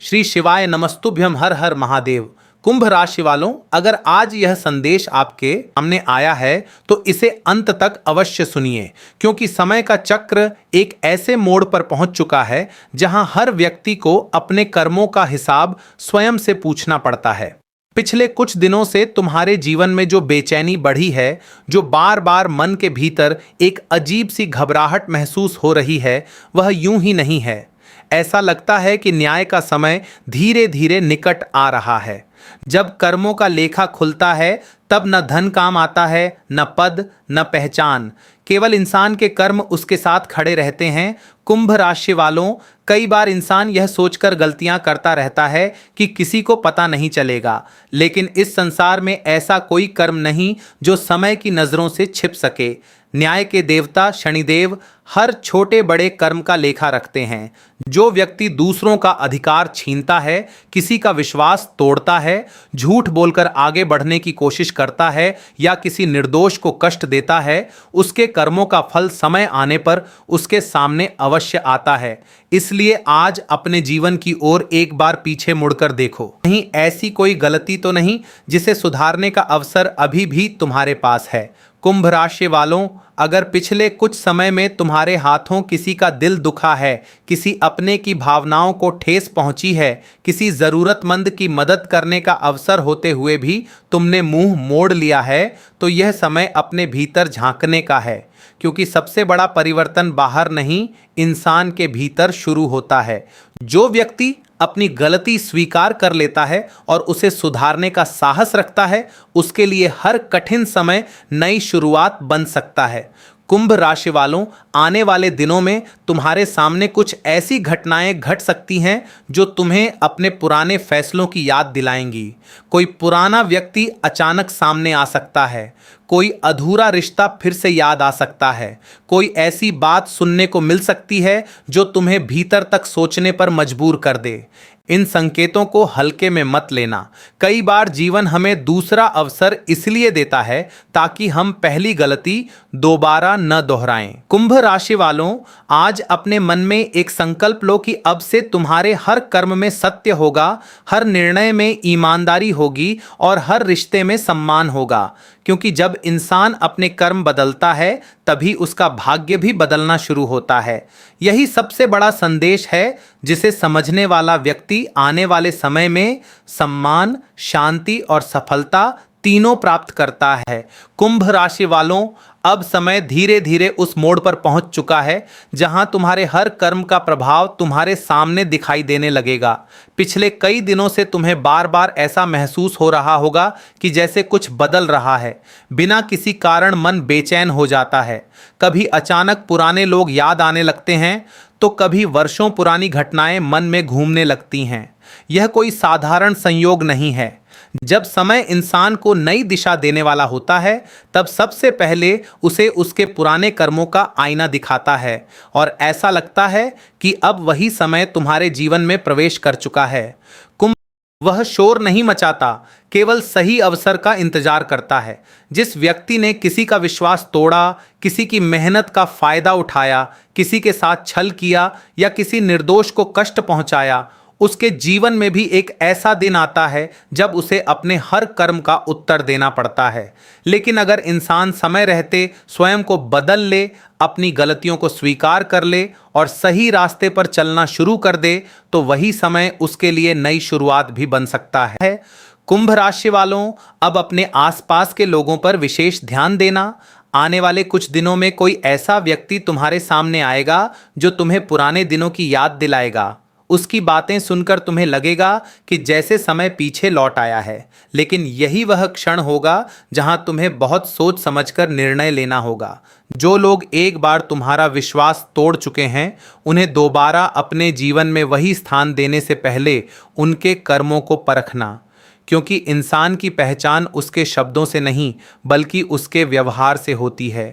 श्री शिवाय नमस्तुभ्यम, हर हर महादेव। कुंभ राशि वालों, अगर आज यह संदेश आपके सामने आया है तो इसे अंत तक अवश्य सुनिए, क्योंकि समय का चक्र एक ऐसे मोड़ पर पहुंच चुका है जहां हर व्यक्ति को अपने कर्मों का हिसाब स्वयं से पूछना पड़ता है। पिछले कुछ दिनों से तुम्हारे जीवन में जो बेचैनी बढ़ी है, जो बार बार मन के भीतर एक अजीब सी घबराहट महसूस हो रही है, वह यूं ही नहीं है। ऐसा लगता है कि न्याय का समय धीरे धीरे निकट आ रहा है। जब कर्मों का लेखा खुलता है तब न धन काम आता है, न पद, न पहचान। केवल इंसान के कर्म उसके साथ खड़े रहते हैं। कुंभ राशि वालों, कई बार इंसान यह सोचकर गलतियां करता रहता है कि किसी को पता नहीं चलेगा, लेकिन इस संसार में ऐसा कोई कर्म नहीं जो समय की नजरों से छिप सके। न्याय के देवता शनिदेव हर छोटे बड़े कर्म का लेखा रखते हैं। जो व्यक्ति दूसरों का अधिकार छीनता है, किसी का विश्वास तोड़ता है, झूठ बोलकर आगे बढ़ने की कोशिश करता है या किसी निर्दोष को कष्ट देता है, उसके कर्मों का फल समय आने पर उसके सामने अवश्य आता है। इसलिए आज अपने जीवन की ओर एक बार पीछे मुड़कर देखो। कहीं ऐसी कोई गलती तो नहीं जिसे सुधारने का अवसर अभी भी तुम्हारे पास है। कुंभ राशि वालों, अगर पिछले कुछ समय में तुम्हारे हाथों किसी का दिल दुखा है, किसी अपने की भावनाओं को ठेस पहुंची है, किसी ज़रूरतमंद की मदद करने का अवसर होते हुए भी तुमने मुंह मोड़ लिया है, तो यह समय अपने भीतर झांकने का है, क्योंकि सबसे बड़ा परिवर्तन बाहर नहीं, इंसान के भीतर शुरू होता है। जो व्यक्ति अपनी गलती स्वीकार कर लेता है और उसे सुधारने का साहस रखता है, उसके लिए हर कठिन समय नई शुरुआत बन सकता है। कुंभ राशि वालों, आने वाले दिनों में तुम्हारे सामने कुछ ऐसी घटनाएं घट सकती हैं जो तुम्हें अपने पुराने फैसलों की याद दिलाएंगी। कोई पुराना व्यक्ति अचानक सामने आ सकता है, कोई अधूरा रिश्ता फिर से याद आ सकता है, कोई ऐसी बात सुनने को मिल सकती है जो तुम्हें भीतर तक सोचने पर मजबूर कर दे। इन संकेतों को हल्के में मत लेना। कई बार जीवन हमें दूसरा अवसर इसलिए देता है ताकि हम पहली गलती दोबारा न दोहराएं। कुंभ राशि वालों, आज अपने मन में एक संकल्प लो कि अब से तुम्हारे हर कर्म में सत्य होगा, हर निर्णय में ईमानदारी होगी और हर रिश्ते में सम्मान होगा, क्योंकि जब इंसान अपने कर्म बदलता है तभी उसका भाग्य भी बदलना शुरू होता है। यही सबसे बड़ा संदेश है जिसे समझने वाला व्यक्ति आने वाले समय में सम्मान, शांति और सफलता तीनों प्राप्त करता है। कुंभ राशि वालों, अब समय धीरे धीरे उस मोड़ पर पहुंच चुका है जहां तुम्हारे हर कर्म का प्रभाव तुम्हारे सामने दिखाई देने लगेगा। पिछले कई दिनों से तुम्हें बार बार ऐसा महसूस हो रहा होगा कि जैसे कुछ बदल रहा है। बिना किसी कारण मन बेचैन हो जाता है। कभी अचानक पुराने लोग याद आने लगते हैं, तो कभी वर्षों पुरानी घटनाएं मन में घूमने लगती हैं। यह कोई साधारण संयोग नहीं है। जब समय इंसान को नई दिशा देने वाला होता है, तब सबसे पहले उसे उसके पुराने कर्मों का आईना दिखाता है और ऐसा लगता है कि अब वही समय तुम्हारे जीवन में प्रवेश कर चुका है। कुंभ वह शोर नहीं मचाता, केवल सही अवसर का इंतजार करता है। जिस व्यक्ति ने किसी का विश्वास तोड़ा, किसी की मेहनत का फायदा उठाया, किसी के साथ छल किया या किसी निर्दोष को कष्ट पहुंचाया, उसके जीवन में भी एक ऐसा दिन आता है जब उसे अपने हर कर्म का उत्तर देना पड़ता है। लेकिन अगर इंसान समय रहते स्वयं को बदल ले, अपनी गलतियों को स्वीकार कर ले और सही रास्ते पर चलना शुरू कर दे, तो वही समय उसके लिए नई शुरुआत भी बन सकता है। कुंभ राशि वालों, अब अपने आसपास के लोगों पर विशेष ध्यान देना। आने वाले कुछ दिनों में कोई ऐसा व्यक्ति तुम्हारे सामने आएगा जो तुम्हें पुराने दिनों की याद दिलाएगा। उसकी बातें सुनकर तुम्हें लगेगा कि जैसे समय पीछे लौट आया है, लेकिन यही वह क्षण होगा जहां तुम्हें बहुत सोच समझकर निर्णय लेना होगा। जो लोग एक बार तुम्हारा विश्वास तोड़ चुके हैं, उन्हें दोबारा अपने जीवन में वही स्थान देने से पहले उनके कर्मों को परखना, क्योंकि इंसान की पहचान उसके शब्दों से नहीं बल्कि उसके व्यवहार से होती है।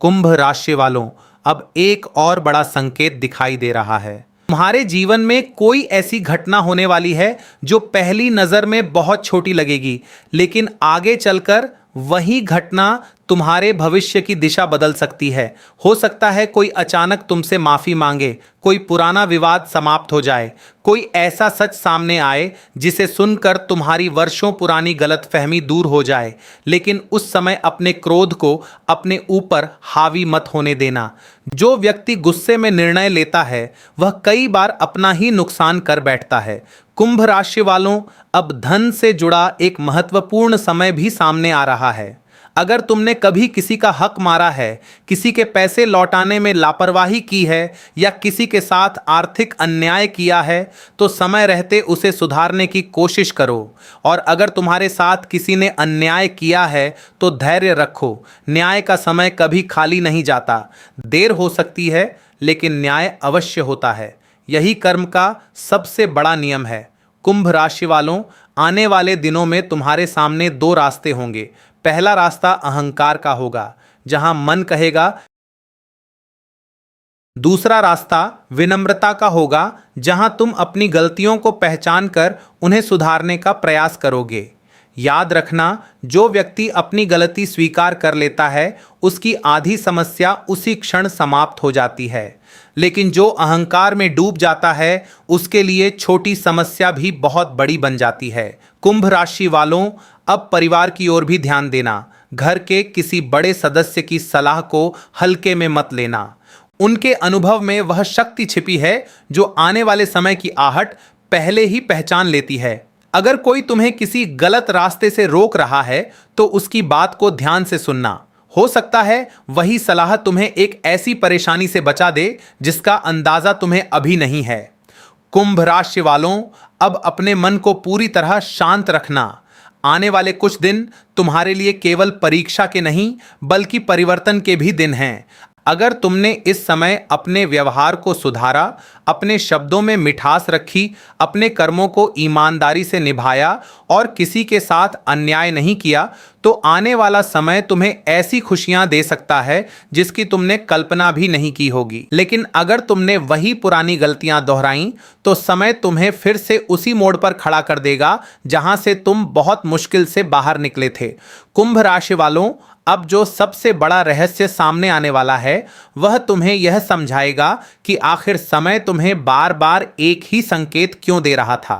कुंभ राशि वालों, अब एक और बड़ा संकेत दिखाई दे रहा है। तुम्हारे जीवन में कोई ऐसी घटना होने वाली है जो पहली नज़र में बहुत छोटी लगेगी, लेकिन आगे चलकर वही घटना तुम्हारे भविष्य की दिशा बदल सकती है। हो सकता है कोई अचानक तुमसे माफी मांगे, कोई पुराना विवाद समाप्त हो जाए, कोई ऐसा सच सामने आए जिसे सुनकर तुम्हारी वर्षों पुरानी गलतफहमी दूर हो जाए। लेकिन उस समय अपने क्रोध को अपने ऊपर हावी मत होने देना। जो व्यक्ति गुस्से में निर्णय लेता है वह कई बार अपना ही नुकसान कर बैठता है। कुंभ राशि वालों, अब धन से जुड़ा एक महत्वपूर्ण समय भी सामने आ रहा है। अगर तुमने कभी किसी का हक मारा है, किसी के पैसे लौटाने में लापरवाही की है या किसी के साथ आर्थिक अन्याय किया है, तो समय रहते उसे सुधारने की कोशिश करो। और अगर तुम्हारे साथ किसी ने अन्याय किया है तो धैर्य रखो। न्याय का समय कभी खाली नहीं जाता। देर हो सकती है लेकिन न्याय अवश्य होता है। यही कर्म का सबसे बड़ा नियम है। कुंभ राशि वालों, आने वाले दिनों में तुम्हारे सामने दो रास्ते होंगे। पहला रास्ता अहंकार का होगा, जहां मन कहेगा। दूसरा रास्ता विनम्रता का होगा, जहां तुम अपनी गलतियों को पहचान कर उन्हें सुधारने का प्रयास करोगे। याद रखना, जो व्यक्ति अपनी गलती स्वीकार कर लेता है उसकी आधी समस्या उसी क्षण समाप्त हो जाती है। लेकिन जो अहंकार में डूब जाता है उसके लिए छोटी समस्या भी बहुत बड़ी बन जाती है। कुंभ राशि वालों, अब परिवार की ओर भी ध्यान देना। घर के किसी बड़े सदस्य की सलाह को हल्के में मत लेना। उनके अनुभव में वह शक्ति छिपी है जो आने वाले समय की आहट पहले ही पहचान लेती है। अगर कोई तुम्हें किसी गलत रास्ते से रोक रहा है तो उसकी बात को ध्यान से सुनना। हो सकता है वही सलाह तुम्हें एक ऐसी परेशानी से बचा दे जिसका अंदाजा तुम्हें अभी नहीं है। कुंभ राशि वालों, अब अपने मन को पूरी तरह शांत रखना। आने वाले कुछ दिन तुम्हारे लिए केवल परीक्षा के नहीं बल्कि परिवर्तन के भी दिन हैं। अगर तुमने इस समय अपने व्यवहार को सुधारा, अपने शब्दों में मिठास रखी, अपने कर्मों को ईमानदारी से निभाया और किसी के साथ अन्याय नहीं किया, तो आने वाला समय तुम्हें ऐसी खुशियां दे सकता है जिसकी तुमने कल्पना भी नहीं की होगी। लेकिन अगर तुमने वही पुरानी गलतियां दोहराई तो समय तुम्हें फिर से उसी मोड़ पर खड़ा कर देगा जहां से तुम बहुत मुश्किल से बाहर निकले थे। कुंभ राशि वालों, अब जो सबसे बड़ा रहस्य सामने आने वाला है वह तुम्हें यह समझाएगा कि आखिर समय तुम्हें बार बार एक ही संकेत क्यों दे रहा था।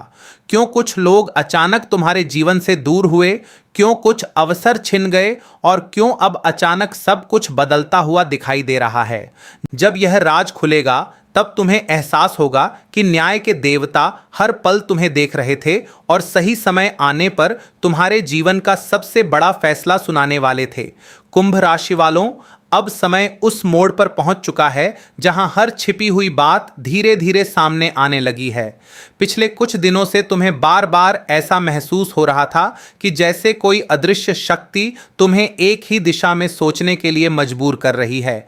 क्यों कुछ लोग अचानक तुम्हारे जीवन से दूर हुए, क्यों कुछ अवसर छिन गए और क्यों अब अचानक सब कुछ बदलता हुआ दिखाई दे रहा है। जब यह राज खुलेगा तब तुम्हें एहसास होगा कि न्याय के देवता हर पल तुम्हें देख रहे थे और सही समय आने पर तुम्हारे जीवन का सबसे बड़ा फैसला सुनाने वाले थे। कुंभ राशि वालों, अब समय उस मोड़ पर पहुंच चुका है जहां हर छिपी हुई बात धीरे धीरे सामने आने लगी है। पिछले कुछ दिनों से तुम्हें बार बार ऐसा महसूस हो रहा था कि जैसे कोई अदृश्य शक्ति तुम्हें एक ही दिशा में सोचने के लिए मजबूर कर रही है।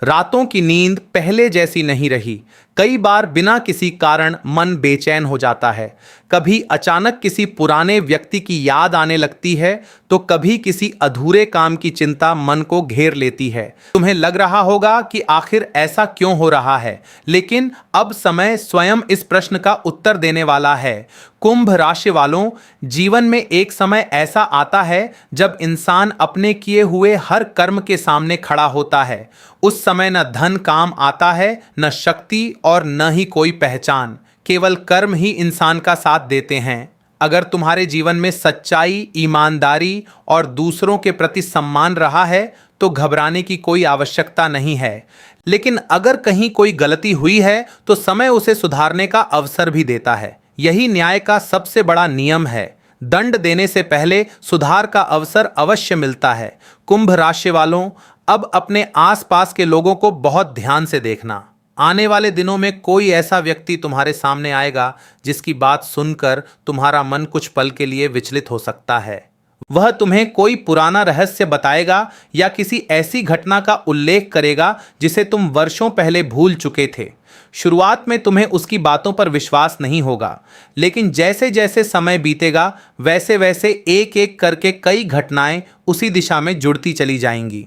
रातों की नींद पहले जैसी नहीं रही। कई बार बिना किसी कारण मन बेचैन हो जाता है। कभी अचानक किसी पुराने व्यक्ति की याद आने लगती है तो कभी किसी अधूरे काम की चिंता मन को घेर लेती है। तुम्हें लग रहा होगा कि आखिर ऐसा क्यों हो रहा है, लेकिन अब समय स्वयं इस प्रश्न का उत्तर देने वाला है। कुंभ राशि वालों, जीवन में एक समय ऐसा आता है जब इंसान अपने किए हुए हर कर्म के सामने खड़ा होता है। उस समय न धन काम आता है, न शक्ति और न ही कोई पहचान। केवल कर्म ही इंसान का साथ देते हैं। अगर तुम्हारे जीवन में सच्चाई, ईमानदारी और दूसरों के प्रति सम्मान रहा है तो घबराने की कोई आवश्यकता नहीं है। लेकिन अगर कहीं कोई गलती हुई है तो समय उसे सुधारने का अवसर भी देता है। यही न्याय का सबसे बड़ा नियम है। दंड देने से पहले सुधार का अवसर अवश्य मिलता है। कुंभ राशि वालों, अब अपने आसपास के लोगों को बहुत ध्यान से देखना। आने वाले दिनों में कोई ऐसा व्यक्ति तुम्हारे सामने आएगा जिसकी बात सुनकर तुम्हारा मन कुछ पल के लिए विचलित हो सकता है। वह तुम्हें कोई पुराना रहस्य बताएगा या किसी ऐसी घटना का उल्लेख करेगा जिसे तुम वर्षों पहले भूल चुके थे। शुरुआत में तुम्हें उसकी बातों पर विश्वास नहीं होगा, लेकिन जैसे जैसे समय बीतेगा वैसे वैसे एक एक करके कई घटनाएं उसी दिशा में जुड़ती चली जाएंगी।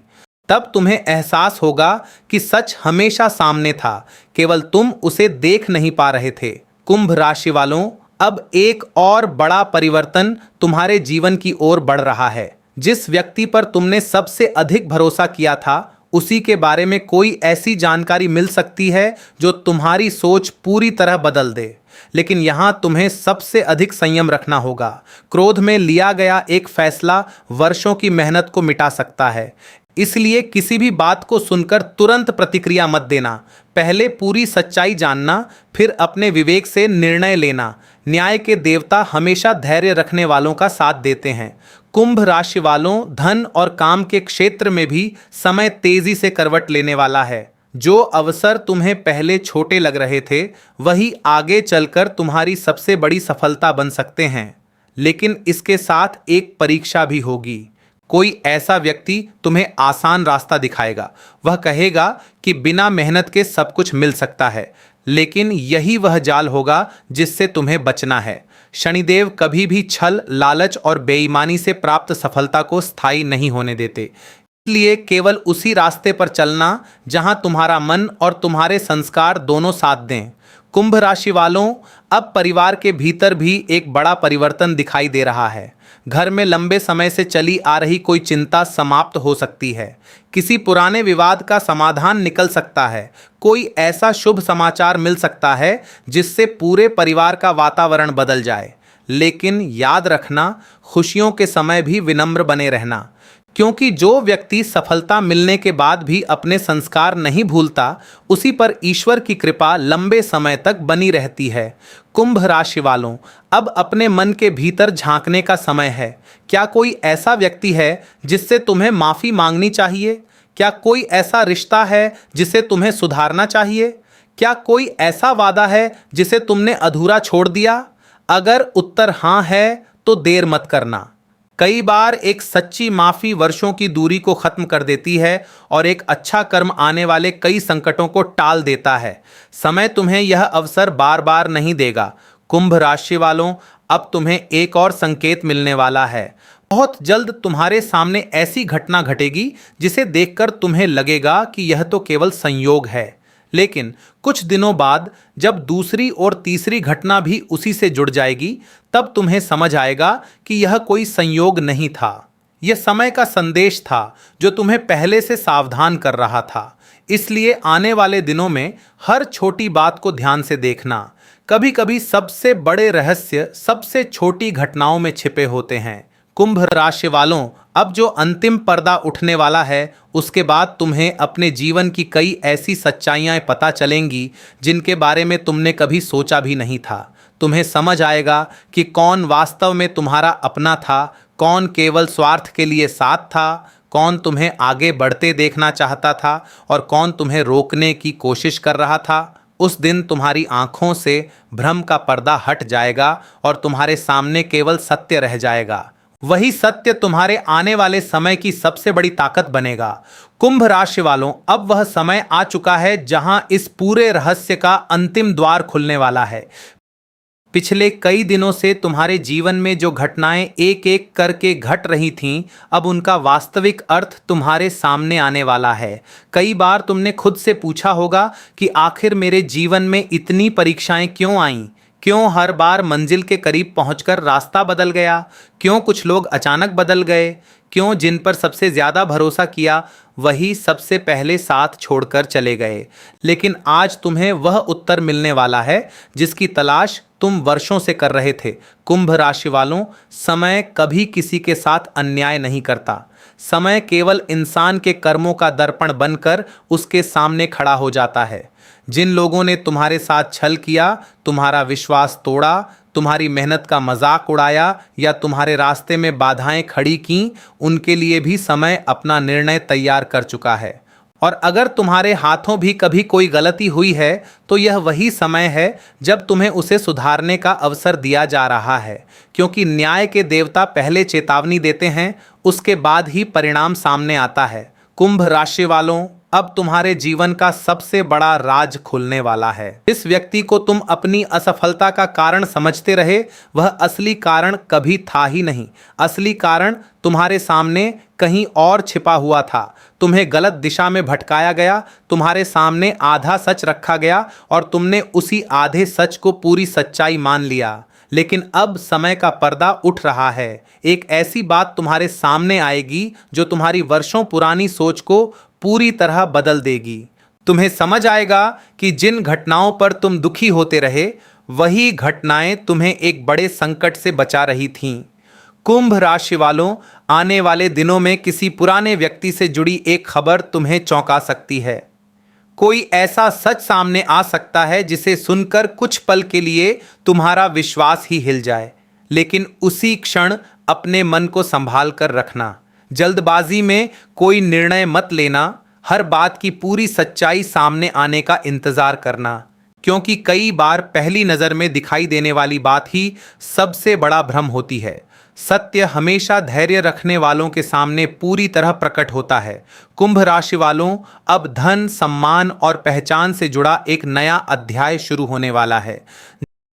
तब तुम्हें एहसास होगा कि सच हमेशा सामने था, केवल तुम उसे देख नहीं पा रहे थे। कुंभ राशि वालों, अब एक और बड़ा परिवर्तन तुम्हारे जीवन की ओर बढ़ रहा है। जिस व्यक्ति पर तुमने सबसे अधिक भरोसा किया था उसी के बारे में कोई ऐसी जानकारी मिल सकती है जो तुम्हारी सोच पूरी तरह बदल दे। लेकिन यहां तुम्हें सबसे अधिक संयम रखना होगा। क्रोध में लिया गया एक फैसला वर्षों की मेहनत को मिटा सकता है। इसलिए किसी भी बात को सुनकर तुरंत प्रतिक्रिया मत देना। पहले पूरी सच्चाई जानना, फिर अपने विवेक से निर्णय लेना। न्याय के देवता हमेशा धैर्य रखने वालों का साथ देते हैं। कुंभ राशि वालों, धन और काम के क्षेत्र में भी समय तेजी से करवट लेने वाला है। जो अवसर तुम्हें पहले छोटे लग रहे थे वही आगे चलकर तुम्हारी सबसे बड़ी सफलता बन सकते हैं। लेकिन इसके साथ एक परीक्षा भी होगी। कोई ऐसा व्यक्ति तुम्हें आसान रास्ता दिखाएगा। वह कहेगा कि बिना मेहनत के सब कुछ मिल सकता है, लेकिन यही वह जाल होगा जिससे तुम्हें बचना है। शनिदेव कभी भी छल, लालच और बेईमानी से प्राप्त सफलता को स्थायी नहीं होने देते। इसलिए केवल उसी रास्ते पर चलना जहां तुम्हारा मन और तुम्हारे संस्कार दोनों साथ दें। कुंभ राशि वालों, अब परिवार के भीतर भी एक बड़ा परिवर्तन दिखाई दे रहा है। घर में लंबे समय से चली आ रही कोई चिंता समाप्त हो सकती है। किसी पुराने विवाद का समाधान निकल सकता है। कोई ऐसा शुभ समाचार मिल सकता है जिससे पूरे परिवार का वातावरण बदल जाए। लेकिन याद रखना, खुशियों के समय भी विनम्र बने रहना, क्योंकि जो व्यक्ति सफलता मिलने के बाद भी अपने संस्कार नहीं भूलता, उसी पर ईश्वर की कृपा लंबे समय तक बनी रहती है। कुंभ राशि वालों, अब अपने मन के भीतर झांकने का समय है। क्या कोई ऐसा व्यक्ति है जिससे तुम्हें माफ़ी मांगनी चाहिए? क्या कोई ऐसा रिश्ता है जिसे तुम्हें सुधारना चाहिए? क्या कोई ऐसा वादा है जिसे तुमने अधूरा छोड़ दिया? अगर उत्तर हाँ है तो देर मत करना। कई बार एक सच्ची माफ़ी वर्षों की दूरी को ख़त्म कर देती है और एक अच्छा कर्म आने वाले कई संकटों को टाल देता है। समय तुम्हें यह अवसर बार बार नहीं देगा। कुंभ राशि वालों, अब तुम्हें एक और संकेत मिलने वाला है। बहुत जल्द तुम्हारे सामने ऐसी घटना घटेगी जिसे देखकर तुम्हें लगेगा कि यह तो केवल संयोग है। लेकिन कुछ दिनों बाद जब दूसरी और तीसरी घटना भी उसी से जुड़ जाएगी, तब तुम्हें समझ आएगा कि यह कोई संयोग नहीं था। यह समय का संदेश था जो तुम्हें पहले से सावधान कर रहा था। इसलिए आने वाले दिनों में हर छोटी बात को ध्यान से देखना। कभी कभी सबसे बड़े रहस्य सबसे छोटी घटनाओं में छिपे होते हैं। कुंभ राशि वालों, अब जो अंतिम पर्दा उठने वाला है उसके बाद तुम्हें अपने जीवन की कई ऐसी सच्चाइयाँ पता चलेंगी जिनके बारे में तुमने कभी सोचा भी नहीं था। तुम्हें समझ आएगा कि कौन वास्तव में तुम्हारा अपना था, कौन केवल स्वार्थ के लिए साथ था, कौन तुम्हें आगे बढ़ते देखना चाहता था और कौन तुम्हें रोकने की कोशिश कर रहा था। उस दिन तुम्हारी आंखों से भ्रम का पर्दा हट जाएगा और तुम्हारे सामने केवल सत्य रह जाएगा। वही सत्य तुम्हारे आने वाले समय की सबसे बड़ी ताकत बनेगा। कुंभ राशि वालों, अब वह समय आ चुका है जहां इस पूरे रहस्य का अंतिम द्वार खुलने वाला है। पिछले कई दिनों से तुम्हारे जीवन में जो घटनाएं एक एक करके घट रही थीं, अब उनका वास्तविक अर्थ तुम्हारे सामने आने वाला है। कई बार तुमने खुद से पूछा होगा कि आखिर मेरे जीवन में इतनी परीक्षाएं क्यों आईं? क्यों हर बार मंजिल के करीब पहुंचकर रास्ता बदल गया? क्यों कुछ लोग अचानक बदल गए? क्यों जिन पर सबसे ज़्यादा भरोसा किया वही सबसे पहले साथ छोड़कर चले गए? लेकिन आज तुम्हें वह उत्तर मिलने वाला है जिसकी तलाश तुम वर्षों से कर रहे थे। कुंभ राशि वालों, समय कभी किसी के साथ अन्याय नहीं करता। समय केवल इंसान के कर्मों का दर्पण बनकर उसके सामने खड़ा हो जाता है। जिन लोगों ने तुम्हारे साथ छल किया, तुम्हारा विश्वास तोड़ा, तुम्हारी मेहनत का मजाक उड़ाया या तुम्हारे रास्ते में बाधाएं खड़ी की, उनके लिए भी समय अपना निर्णय तैयार कर चुका है। और अगर तुम्हारे हाथों भी कभी कोई गलती हुई है तो यह वही समय है जब तुम्हें उसे सुधारने का अवसर दिया जा रहा है, क्योंकि न्याय के देवता पहले चेतावनी देते हैं, उसके बाद ही परिणाम सामने आता है। कुंभ राशि वालों, अब तुम्हारे जीवन का सबसे बड़ा राज खुलने वाला है। इस व्यक्ति को तुम अपनी असफलता का कारण समझते रहे, वह असली कारण कभी था ही नहीं। असली कारण तुम्हारे सामने कहीं और छिपा हुआ था। तुम्हें गलत दिशा में भटकाया गया, तुम्हारे सामने आधा सच रखा गया और तुमने उसी आधे सच को पूरी सच्चाई मान लिया। लेकिन अब समय का पर्दा उठ रहा है। एक ऐसी बात तुम्हारे सामने आएगी जो तुम्हारी वर्षों पुरानी सोच को पूरी तरह बदल देगी। तुम्हें समझ आएगा कि जिन घटनाओं पर तुम दुखी होते रहे, वही घटनाएं तुम्हें एक बड़े संकट से बचा रही थीं। कुंभ राशि वालों, आने वाले दिनों में किसी पुराने व्यक्ति से जुड़ी एक खबर तुम्हें चौंका सकती है। कोई ऐसा सच सामने आ सकता है जिसे सुनकर कुछ पल के लिए तुम्हारा विश्वास ही हिल जाए, लेकिन उसी क्षण अपने मन को संभाल कर रखना। जल्दबाजी में कोई निर्णय मत लेना। हर बात की पूरी सच्चाई सामने आने का इंतजार करना, क्योंकि कई बार पहली नजर में दिखाई देने वाली बात ही सबसे बड़ा भ्रम होती है। सत्य हमेशा धैर्य रखने वालों के सामने पूरी तरह प्रकट होता है। कुंभ राशि वालों, अब धन, सम्मान और पहचान से जुड़ा एक नया अध्याय शुरू होने वाला है।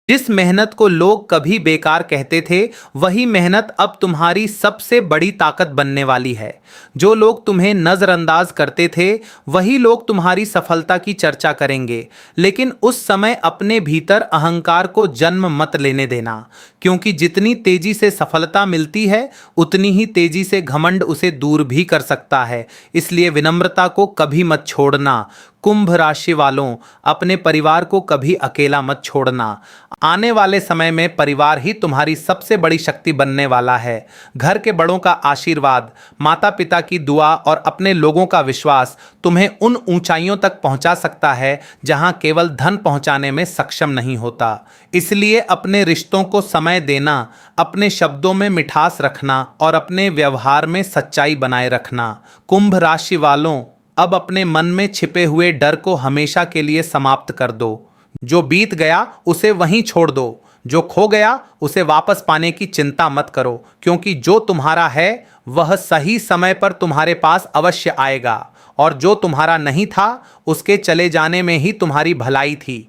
जिस मेहनत को लोग कभी बेकार कहते थे, वही मेहनत अब तुम्हारी सबसे बड़ी ताकत बनने वाली है। जो लोग तुम्हें नजरअंदाज करते थे, वही लोग तुम्हारी सफलता की चर्चा करेंगे। लेकिन उस समय अपने भीतर अहंकार को जन्म मत लेने देना, क्योंकि जितनी तेजी से सफलता मिलती है, उतनी ही तेजी से घमंड उसे दूर भी कर सकता है। इसलिए विनम्रता को कभी मत छोड़ना। कुंभ राशि वालों, अपने परिवार को कभी अकेला मत छोड़ना। आने वाले समय में परिवार ही तुम्हारी सबसे बड़ी शक्ति बनने वाला है। घर के बड़ों का आशीर्वाद, माता पिता की दुआ और अपने लोगों का विश्वास तुम्हें उन ऊंचाइयों तक पहुंचा सकता है जहां केवल धन पहुंचाने में सक्षम नहीं होता। इसलिए अपने रिश्तों को समय देना, अपने शब्दों में मिठास रखना और अपने व्यवहार में सच्चाई बनाए रखना। कुंभ राशि वालों, अब अपने मन में छिपे हुए डर को हमेशा के लिए समाप्त कर दो। जो बीत गया उसे वहीं छोड़ दो। जो खो गया उसे वापस पाने की चिंता मत करो, क्योंकि जो तुम्हारा है वह सही समय पर तुम्हारे पास अवश्य आएगा, और जो तुम्हारा नहीं था उसके चले जाने में ही तुम्हारी भलाई थी।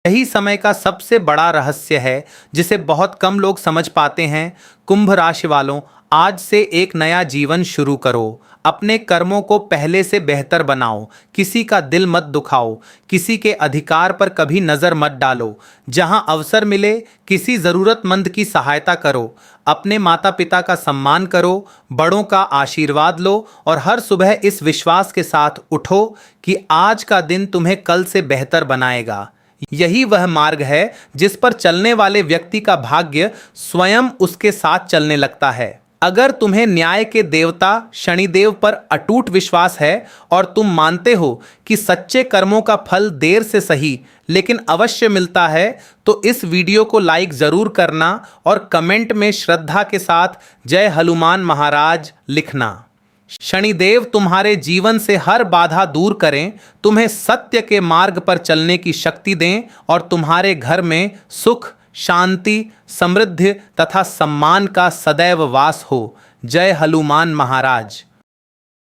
यही समय का सबसे बड़ा रहस्य है, जिसे बहुत कम लोग समझ पाते हैं। कुंभ राशि वालों, आज से एक नया जीवन शुरू करो। अपने कर्मों को पहले से बेहतर बनाओ। किसी का दिल मत दुखाओ। किसी के अधिकार पर कभी नजर मत डालो। जहां अवसर मिले किसी जरूरतमंद की सहायता करो। अपने माता पिता का सम्मान करो, बड़ों का आशीर्वाद लो और हर सुबह इस विश्वास के साथ उठो कि आज का दिन तुम्हें कल से बेहतर बनाएगा। यही वह मार्ग है जिस पर चलने वाले व्यक्ति का भाग्य स्वयं उसके साथ चलने लगता है। अगर तुम्हें न्याय के देवता शनिदेव पर अटूट विश्वास है और तुम मानते हो कि सच्चे कर्मों का फल देर से सही लेकिन अवश्य मिलता है, तो इस वीडियो को लाइक जरूर करना और कमेंट में श्रद्धा के साथ जय हनुमान महाराज लिखना। शनिदेव तुम्हारे जीवन से हर बाधा दूर करें, तुम्हें सत्य के मार्ग पर चलने की शक्ति दें और तुम्हारे घर में सुख, शांति, समृद्धि तथा सम्मान का सदैव वास हो। जय हनुमान महाराज।